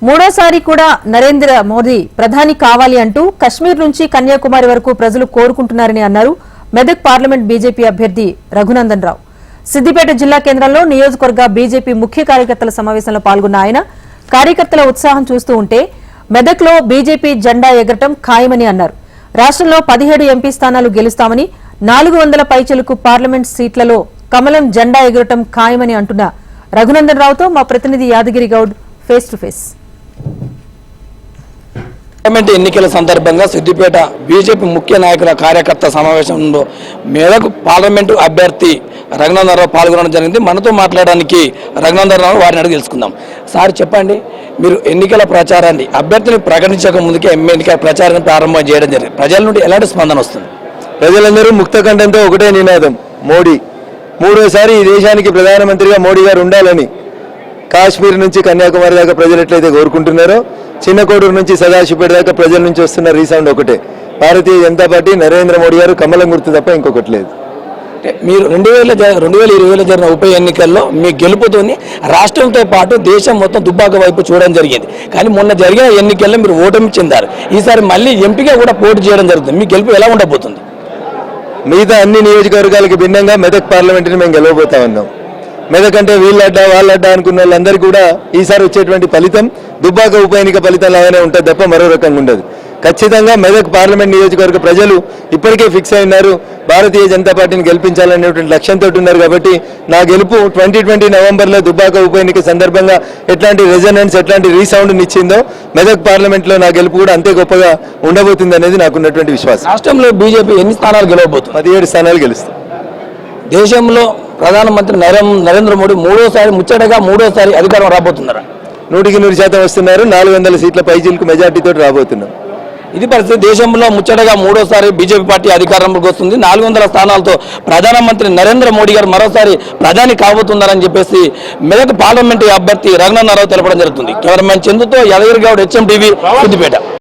మూడోసారి కూడా నరేంద్ర మోదీ ప్రధాని కావాలి అంటూ కశ్మీర్ నుంచి కన్యాకుమారి వరకు ప్రజలు కోరుకుంటున్నారని అన్నారు మెదక్ పార్లమెంట్ బీజేపీ అభ్యర్థి రఘునందన్ రావు. సిద్దిపేట జిల్లా కేంద్రంలో నియోజకవర్గ బీజేపీ ముఖ్య కార్యకర్తల సమావేశంలో పాల్గొన్న ఆయన కార్యకర్తల ఉత్సాహం చూస్తూ ఉంటే మెదక్లో బీజేపీ జెండా ఎగరటం ఖాయమని అన్నారు. రాష్ట్రంలో 17 ఎంపీ స్థానాలు గెలుస్తామని 400 పైచిలుకు పార్లమెంట్ సీట్లలో కమలం జెండా ఎగరటం ఖాయమని అంటున్న రఘునందన్ రావుతో మా ప్రతినిధి Yadagiri Goud face to face. Parliament ఎన్నికల సందర్భంగా సిద్దిపేట బీజేపీ ముఖ్య నాయకుల కార్యకర్త సమావేశంలో మేరకు పార్లమెంటు అభ్యర్థి రఘునందన్ రావు పాల్గొనడం జరిగింది. మనతో మాట్లాడడానికి రఘునందన్ రావు వారిని అడిగి తెలుసుకుందాం. సార్ చెప్పండి, మీరు ఎన్నికల ప్రచారాన్ని అభ్యర్థిని ప్రకటించక ముందుకే ఎన్నికల ప్రచారాన్ని ప్రారంభం చేయడం జరిగింది. ప్రజల నుండి ఎలాంటి స్పందన వస్తుంది? ప్రజలందరూ ముక్తకంఠంతో ఒకటే నినాదం, మోడీ మూడోసారి ఈ దేశానికి ప్రధానమంత్రిగా మోడీ గారు ఉండాలని కాశ్మీర్ నుంచి కన్యాకుమారి దాకా ప్రజలు ఎట్లయితే కోరుకుంటున్నారో చిన్న కోడూరు నుంచి సదాశివపేట దాకా ప్రజల నుంచి వస్తున్న రీసౌండ్ ఒకటే, భారతీయ జనతా పార్టీ నరేంద్ర మోడీ గారు కమలం గుర్తు తప్ప ఇంకొకటి లేదు. మీరు 2020లో జరిగిన ఉప ఎన్నికల్లో మీ గెలుపుతోని రాష్ట్రంతో పాటు దేశం మొత్తం దుబ్బాక వైపు చూడడం జరిగింది. కానీ మొన్న జరిగిన ఎన్నికల్లో మీరు ఓటమి చెందారు. ఈసారి మళ్ళీ ఎంపీగా కూడా పోటీ చేయడం జరుగుతుంది. మీ గెలుపు ఎలా ఉండబోతుంది? మిగతా అన్ని నియోజకవర్గాలకు భిన్నంగా మెదక్ పార్లమెంటుని మేము గెలవబోతా ఉన్నాం. మెదక్ అంటే వీళ్ళడ్డా వాళ్ళడ్డా అనుకున్న వాళ్ళందరికీ కూడా ఈసారి వచ్చేటువంటి ఫలితం దుబ్బాక ఉప ఎన్నిక ఫలితం లాగానే ఉంటుంది తప్ప మరో రకంగా ఉండదు. ఖచ్చితంగా మెదక్ పార్లమెంట్ నియోజకవర్గ ప్రజలు ఇప్పటికే ఫిక్స్ అయినారు, భారతీయ జనతా పార్టీని గెలిపించాలనేటువంటి లక్ష్యంతో ఉన్నారు. కాబట్టి నా గెలుపు 2020 నవంబర్లో దుబ్బాక ఉప ఎన్నిక సందర్భంగా ఎట్లాంటి రెజనెన్స్ ఎట్లాంటి రీసౌండ్ ఇచ్చిందో మెదక్ పార్లమెంట్లో నా గెలుపు కూడా అంతే గొప్పగా ఉండబోతుంది అనేది నాకున్నటువంటి విశ్వాసం. రాష్ట్రంలో బీజేపీ ఎన్ని స్థానాలు గెలవబోతుంది? 17 స్థానాలు గెలుస్తాం. దేశంలో ప్రధానమంత్రి నరేంద్ర మోడీ ముచ్చటగా మూడోసారి అధికారం రాబోతున్నారా? 100% వస్తున్నారు. 400 సీట్ల పైచీలకు మెజార్టీతో రాబోతున్నాం. ఇది పరిస్థితి. దేశంలో ముచ్చటగా మూడోసారి బీజేపీ పార్టీ అధికారంలోకి వస్తుంది. 400 స్థానాలతో ప్రధానమంత్రి నరేంద్ర మోడీ గారు మరోసారి ప్రధాని కాబోతున్నారని చెప్పేసి మెదక్ పార్లమెంటు అభ్యర్థి రఘునందన్ రావు తెలపడం జరుగుతుంది. కెమెరామెన్ చందుతో యాదగిరి గౌడ్, HM TV, సిద్దిపేట.